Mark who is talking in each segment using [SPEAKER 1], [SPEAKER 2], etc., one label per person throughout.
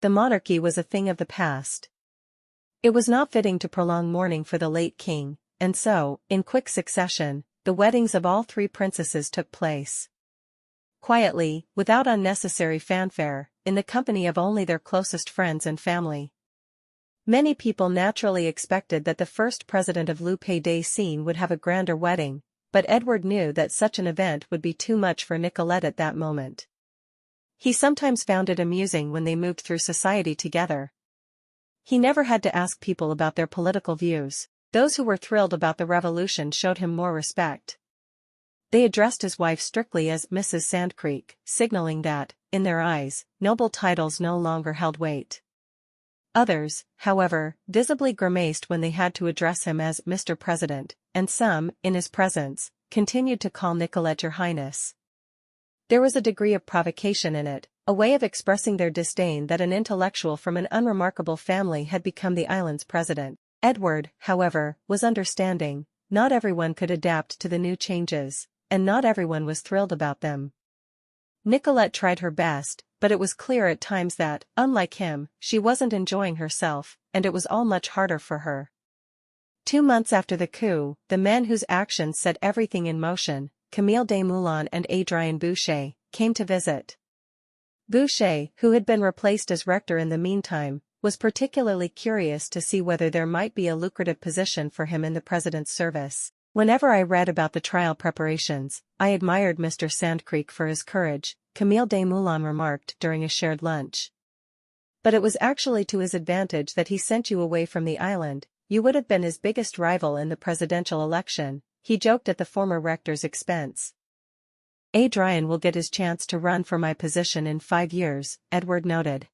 [SPEAKER 1] The monarchy was a thing of the past. It was not fitting to prolong mourning for the late king, and so, in quick succession, the weddings of all three princesses took place. Quietly, without unnecessary fanfare, in the company of only their closest friends and family. Many people naturally expected that the first president of Le Pays des Cygnes would have a grander wedding, but Edward knew that such an event would be too much for Nicolette at that moment. He sometimes found it amusing when they moved through society together. He never had to ask people about their political views. Those who were thrilled about the revolution showed him more respect. They addressed his wife strictly as Mrs. Sandcreek, signaling that, in their eyes, noble titles no longer held weight. Others, however, visibly grimaced when they had to address him as Mr. President, and some, in his presence, continued to call Nicolette Your Highness. There was a degree of provocation in it, a way of expressing their disdain that an intellectual from an unremarkable family had become the island's president. Edward, however, was understanding. Not everyone could adapt to the new changes, and not everyone was thrilled about them. Nicolette tried her best, but it was clear at times that, unlike him, she wasn't enjoying herself, and it was all much harder for her. 2 months after the coup, the men whose actions set everything in motion, Camille Desmoulins and Adrien Boucher, came to visit. Boucher, who had been replaced as rector in the meantime, was particularly curious to see whether there might be a lucrative position for him in the president's service. Whenever I read about the trial preparations, I admired Mr. Sandcreek for his courage, Camille Desmoulins remarked during a shared lunch. But it was actually to his advantage that he sent you away from the island. You would have been his biggest rival in the presidential election, he joked at the former rector's expense. Adrien will get his chance to run for my position in 5 years, Edward noted.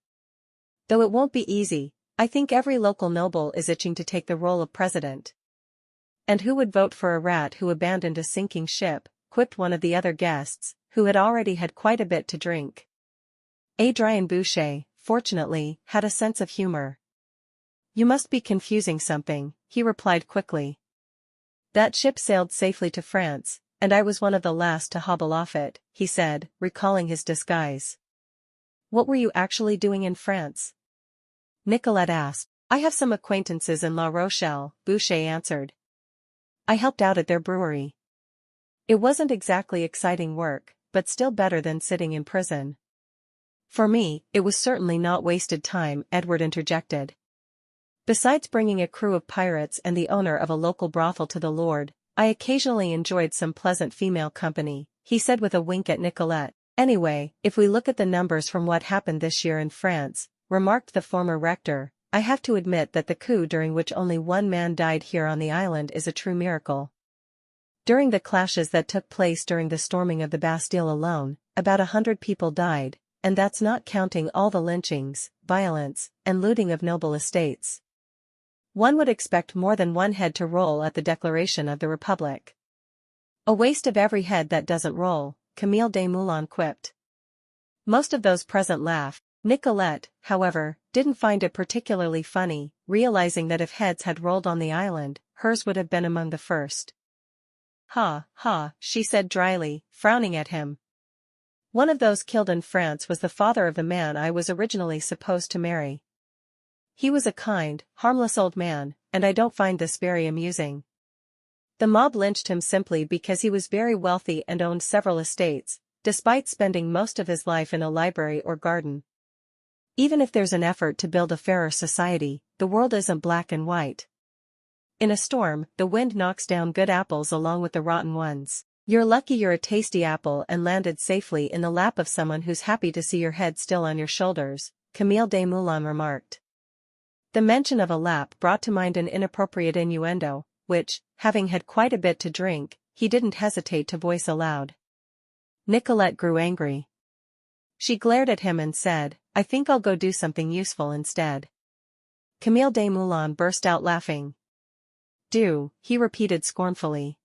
[SPEAKER 1] Though it won't be easy, I think every local noble is itching to take the role of president. And who would vote for a rat who abandoned a sinking ship, quipped one of the other guests, who had already had quite a bit to drink. Adrien Boucher, fortunately, had a sense of humor. You must be confusing something, he replied quickly. That ship sailed safely to France, and I was one of the last to hobble off it, he said, recalling his disguise. What were you actually doing in France? Nicolette asked. I have some acquaintances in La Rochelle, Boucher answered. I helped out at their brewery. It wasn't exactly exciting work, but still better than sitting in prison. For me, it was certainly not wasted time, Edward interjected. Besides bringing a crew of pirates and the owner of a local brothel to the Lord, I occasionally enjoyed some pleasant female company, he said with a wink at Nicolette. Anyway, if we look at the numbers from what happened this year in France, remarked the former rector, I have to admit that the coup during which only 1 man died here on the island is a true miracle. During the clashes that took place during the storming of the Bastille alone, about 100 people died, and that's not counting all the lynchings, violence, and looting of noble estates. One would expect more than one head to roll at the declaration of the Republic. A waste of every head that doesn't roll, Camille Desmoulins quipped. Most of those present laughed. Nicolette, however, didn't find it particularly funny, realizing that if heads had rolled on the island, hers would have been among the first. Ha, ha, she said dryly, frowning at him. One of those killed in France was the father of the man I was originally supposed to marry. He was a kind, harmless old man, and I don't find this very amusing. The mob lynched him simply because he was very wealthy and owned several estates, despite spending most of his life in a library or garden. Even if there's an effort to build a fairer society, the world isn't black and white. In a storm, the wind knocks down good apples along with the rotten ones. You're lucky you're a tasty apple and landed safely in the lap of someone who's happy to see your head still on your shoulders, Camille Desmoulins remarked. The mention of a lap brought to mind an inappropriate innuendo, which, having had quite a bit to drink, he didn't hesitate to voice aloud. Nicolette grew angry. She glared at him and said, I think I'll go do something useful instead. Camille Desmoulins burst out laughing. Do, he repeated scornfully.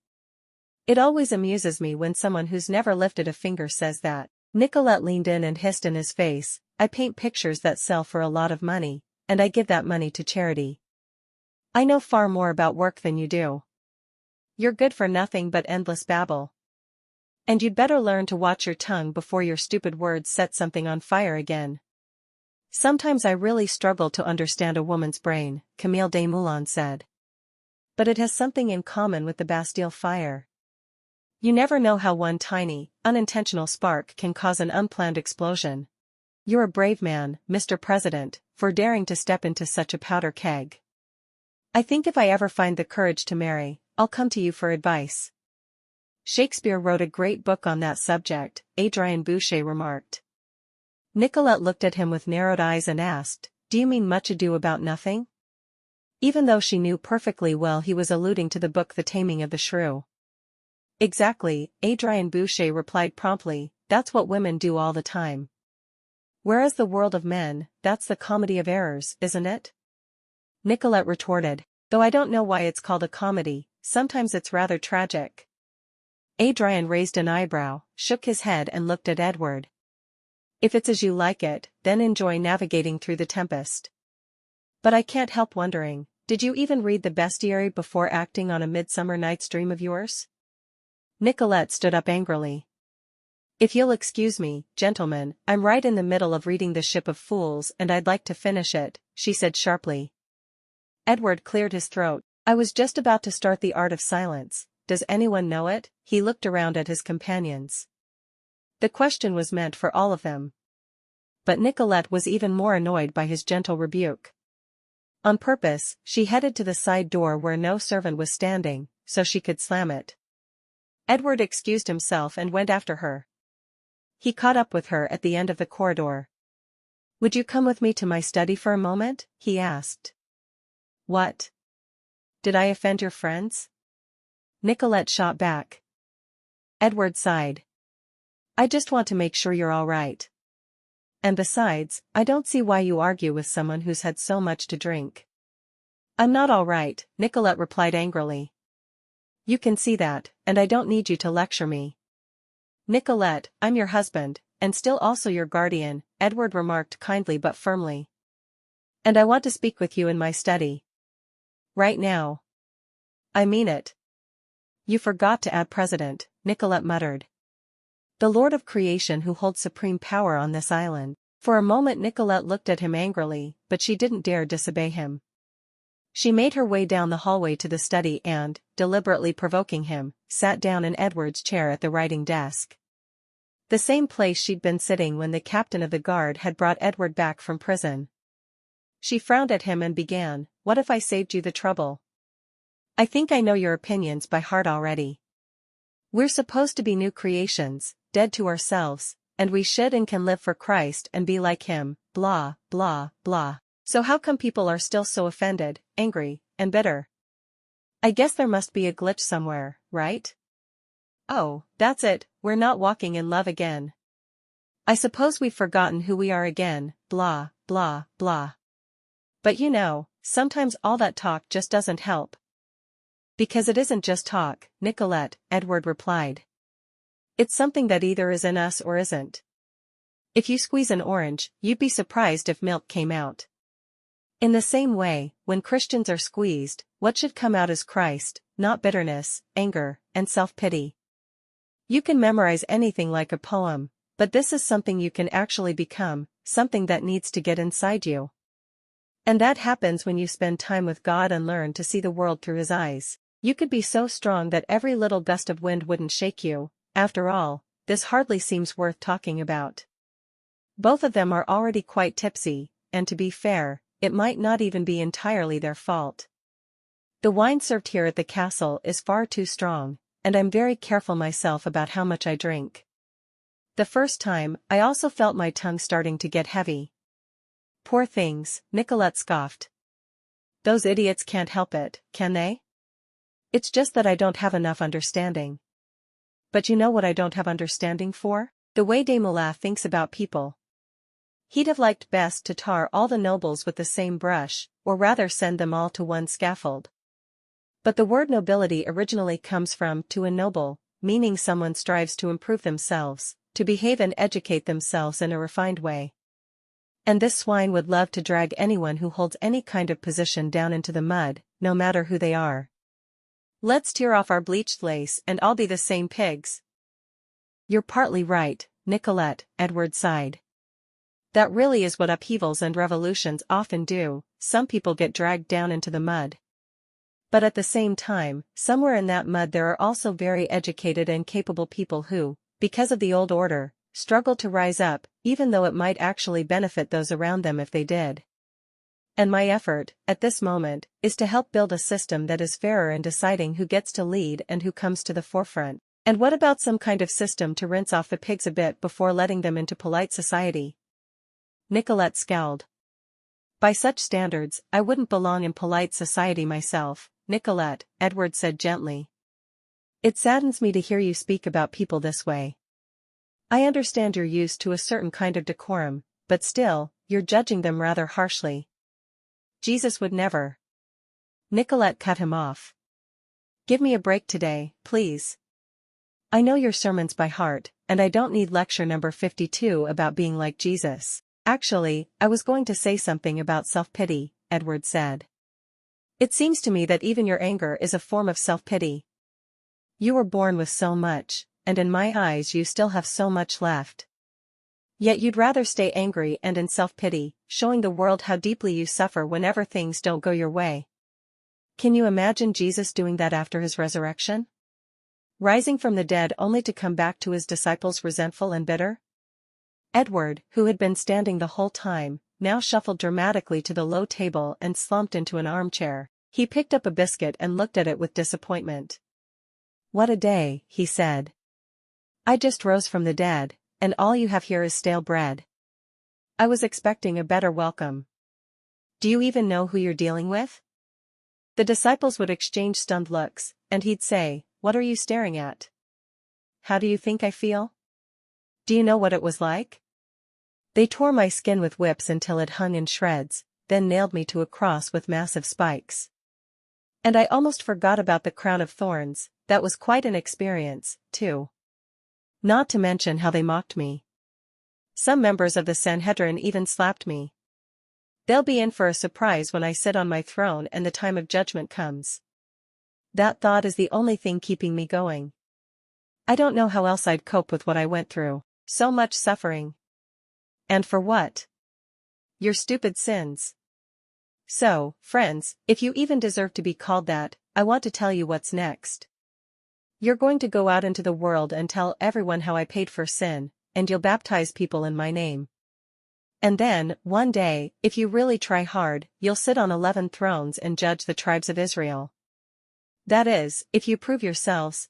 [SPEAKER 1] It always amuses me when someone who's never lifted a finger says that. Nicolette leaned in and hissed in his face, I paint pictures that sell for a lot of money, and I give that money to charity. I know far more about work than you do. You're good for nothing but endless babble. And you'd better learn to watch your tongue before your stupid words set something on fire again. Sometimes I really struggle to understand a woman's brain, Camille Desmoulins said. But it has something in common with the Bastille fire. You never know how one tiny, unintentional spark can cause an unplanned explosion. You're a brave man, Mr. President, for daring to step into such a powder keg. I think if I ever find the courage to marry, I'll come to you for advice. Shakespeare wrote a great book on that subject, Adrien Boucher remarked. Nicolette looked at him with narrowed eyes and asked, "Do you mean Much Ado About Nothing?" Even though she knew perfectly well he was alluding to the book The Taming of the Shrew. Exactly, Adrien Boucher replied promptly, that's what women do all the time. Whereas the world of men, that's the comedy of errors, isn't it? Nicolette retorted, though I don't know why it's called a comedy, sometimes it's rather tragic. Adrien raised an eyebrow, shook his head and looked at Edward. If it's as you like it, then enjoy navigating through the tempest. But I can't help wondering, did you even read the bestiary before acting on A Midsummer Night's Dream of yours? Nicolette stood up angrily. If you'll excuse me, gentlemen, I'm right in the middle of reading The Ship of Fools and I'd like to finish it, she said sharply. Edward cleared his throat. I was just about to start The Art of Silence. Does anyone know it? He looked around at his companions. The question was meant for all of them. But Nicolette was even more annoyed by his gentle rebuke. On purpose, she headed to the side door where no servant was standing, so she could slam it. Edward excused himself and went after her. He caught up with her at the end of the corridor. Would you come with me to my study for a moment? He asked. What? Did I offend your friends? Nicolette shot back. Edward sighed. I just want to make sure you're all right. And besides, I don't see why you argue with someone who's had so much to drink. I'm not all right, Nicolette replied angrily. You can see that, and I don't need you to lecture me. Nicolette, I'm your husband, and still also your guardian, Edward remarked kindly but firmly. And I want to speak with you in my study. Right now. I mean it. You forgot to add president, Nicolette muttered. The Lord of Creation who holds supreme power on this island. For a moment Nicolette looked at him angrily, but she didn't dare disobey him. She made her way down the hallway to the study and, deliberately provoking him, sat down in Edward's chair at the writing desk. The same place she'd been sitting when the captain of the guard had brought Edward back from prison. She frowned at him and began, What if I saved you the trouble? I think I know your opinions by heart already. We're supposed to be new creations, dead to ourselves, and we should and can live for Christ and be like him, blah, blah, blah. So how come people are still so offended, angry, and bitter? I guess there must be a glitch somewhere, right? Oh, that's it, we're not walking in love again. I suppose we've forgotten who we are again, blah, blah, blah. But you know, sometimes all that talk just doesn't help. Because it isn't just talk, Nicolette, Edward replied. It's something that either is in us or isn't. If you squeeze an orange, you'd be surprised if milk came out. In the same way, when Christians are squeezed, what should come out is Christ, not bitterness, anger, and self-pity. You can memorize anything like a poem, but this is something you can actually become, something that needs to get inside you. And that happens when you spend time with God and learn to see the world through His eyes. You could be so strong that every little gust of wind wouldn't shake you. After all, this hardly seems worth talking about. Both of them are already quite tipsy, and to be fair, it might not even be entirely their fault. The wine served here at the castle is far too strong, and I'm very careful myself about how much I drink. The first time, I also felt my tongue starting to get heavy. Poor things, Nicolette scoffed. Those idiots can't help it, can they? It's just that I don't have enough understanding. But you know what I don't have understanding for? The way Dan Mohler thinks about people. He'd have liked best to tar all the nobles with the same brush, or rather send them all to one scaffold. But the word nobility originally comes from to ennoble, meaning someone strives to improve themselves, to behave and educate themselves in a refined way. And this swine would love to drag anyone who holds any kind of position down into the mud, no matter who they are. Let's tear off our bleached lace and all be the same pigs. You're partly right, Nicolette, Edward sighed. That really is what upheavals and revolutions often do. Some people get dragged down into the mud. But at the same time, somewhere in that mud there are also very educated and capable people who, because of the old order, struggle to rise up, even though it might actually benefit those around them if they did. And my effort, at this moment, is to help build a system that is fairer in deciding who gets to lead and who comes to the forefront. And what about some kind of system to rinse off the pigs a bit before letting them into polite society? Nicolette scowled. By such standards, I wouldn't belong in polite society myself, Nicolette, Edward said gently. It saddens me to hear you speak about people this way. I understand you're used to a certain kind of decorum, but still, you're judging them rather harshly. Jesus would never. Nicolette cut him off. Give me a break today, please. I know your sermons by heart, and I don't need lecture number 52 about being like Jesus. Actually, I was going to say something about self-pity, Edward said. It seems to me that even your anger is a form of self-pity. You were born with so much, and in my eyes you still have so much left. Yet you'd rather stay angry and in self-pity, showing the world how deeply you suffer whenever things don't go your way. Can you imagine Jesus doing that after his resurrection? Rising from the dead only to come back to his disciples resentful and bitter? Edward, who had been standing the whole time, now shuffled dramatically to the low table and slumped into an armchair. He picked up a biscuit and looked at it with disappointment. What a day, he said. I just rose from the dead, and all you have here is stale bread. I was expecting a better welcome. Do you even know who you're dealing with? The disciples would exchange stunned looks, and he'd say, What are you staring at? How do you think I feel? Do you know what it was like? They tore my skin with whips until it hung in shreds, then nailed me to a cross with massive spikes. And I almost forgot about the crown of thorns. That was quite an experience, too. Not to mention how they mocked me. Some members of the Sanhedrin even slapped me. They'll be in for a surprise when I sit on my throne and the time of judgment comes. That thought is the only thing keeping me going. I don't know how else I'd cope with what I went through. So much suffering. And for what? Your stupid sins. So, friends, if you even deserve to be called that, I want to tell you what's next. You're going to go out into the world and tell everyone how I paid for sin, and you'll baptize people in my name. And then, one day, if you really try hard, you'll sit on 11 thrones and judge the tribes of Israel. That is, if you prove yourselves,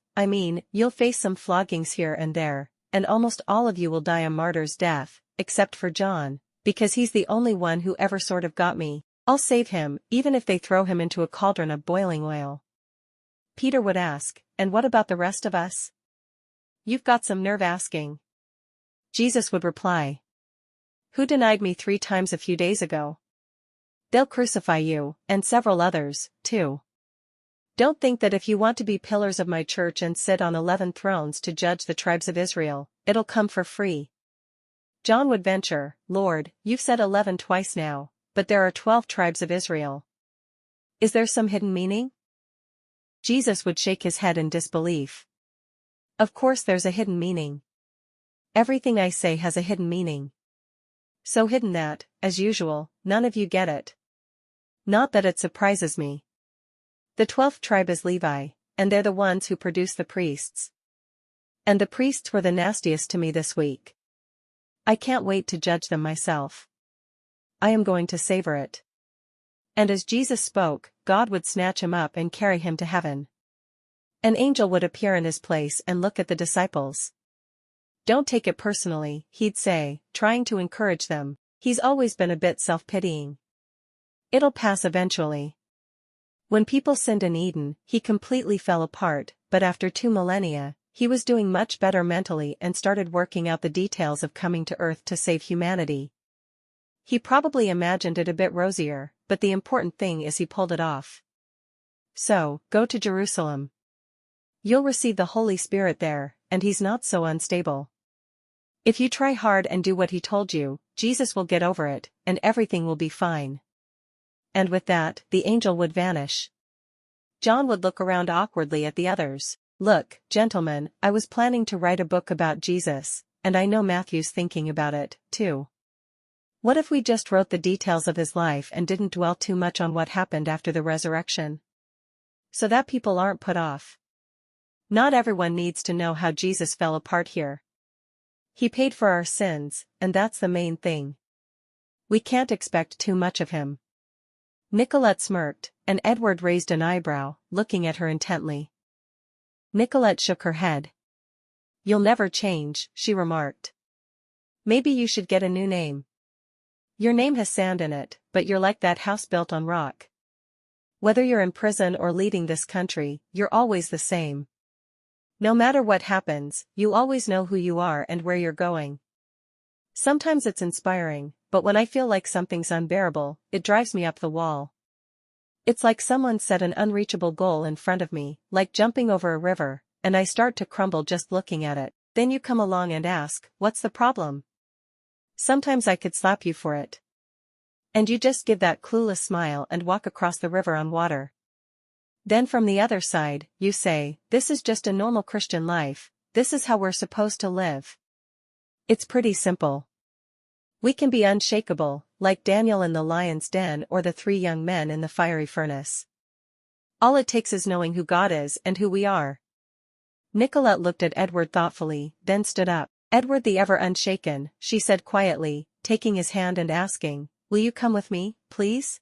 [SPEAKER 1] you'll face some floggings here and there, and almost all of you will die a martyr's death, except for John, because he's the only one who ever sort of got me. I'll save him, even if they throw him into a cauldron of boiling oil. Peter would ask, and what about the rest of us? You've got some nerve asking. Jesus would reply. Who denied me 3 times a few days ago? They'll crucify you, and several others, too. Don't think that if you want to be pillars of my church and sit on 11 thrones to judge the tribes of Israel, it'll come for free. John would venture, Lord, you've said 11 twice now, but there are 12 tribes of Israel. Is there some hidden meaning? Jesus would shake his head in disbelief. Of course there's a hidden meaning. Everything I say has a hidden meaning. So hidden that, as usual, none of you get it. Not that it surprises me. The 12th tribe is Levi, and they're the ones who produce the priests. And the priests were the nastiest to me this week. I can't wait to judge them myself. I am going to savor it. And as Jesus spoke, God would snatch him up and carry him to heaven. An angel would appear in his place and look at the disciples. Don't take it personally, he'd say, trying to encourage them. He's always been a bit self-pitying. It'll pass eventually. When people sinned in Eden, he completely fell apart, but after 2 millennia, he was doing much better mentally and started working out the details of coming to Earth to save humanity. He probably imagined it a bit rosier, but the important thing is he pulled it off. So, go to Jerusalem. You'll receive the Holy Spirit there, and he's not so unstable. If you try hard and do what he told you, Jesus will get over it, and everything will be fine. And with that, the angel would vanish. John would look around awkwardly at the others. Look, gentlemen, I was planning to write a book about Jesus, and I know Matthew's thinking about it, too. What if we just wrote the details of his life and didn't dwell too much on what happened after the resurrection? So that people aren't put off. Not everyone needs to know how Jesus fell apart here. He paid for our sins, and that's the main thing. We can't expect too much of him. Nicolette smirked, and Edward raised an eyebrow, looking at her intently. Nicolette shook her head. "You'll never change," she remarked. "Maybe you should get a new name. Your name has sand in it, but you're like that house built on rock. Whether you're in prison or leading this country, you're always the same. No matter what happens, you always know who you are and where you're going. Sometimes it's inspiring, but when I feel like something's unbearable, it drives me up the wall. It's like someone set an unreachable goal in front of me, like jumping over a river, and I start to crumble just looking at it. Then you come along and ask, what's the problem? Sometimes I could slap you for it. And you just give that clueless smile and walk across the river on water. Then from the other side, you say, this is just a normal Christian life, this is how we're supposed to live. It's pretty simple. We can be unshakable, like Daniel in the lion's den or the 3 young men in the fiery furnace. All it takes is knowing who God is and who we are. Nicolette looked at Edward thoughtfully, then stood up. "Edward the ever-unshaken," she said quietly, taking his hand and asking, "Will you come with me, please?"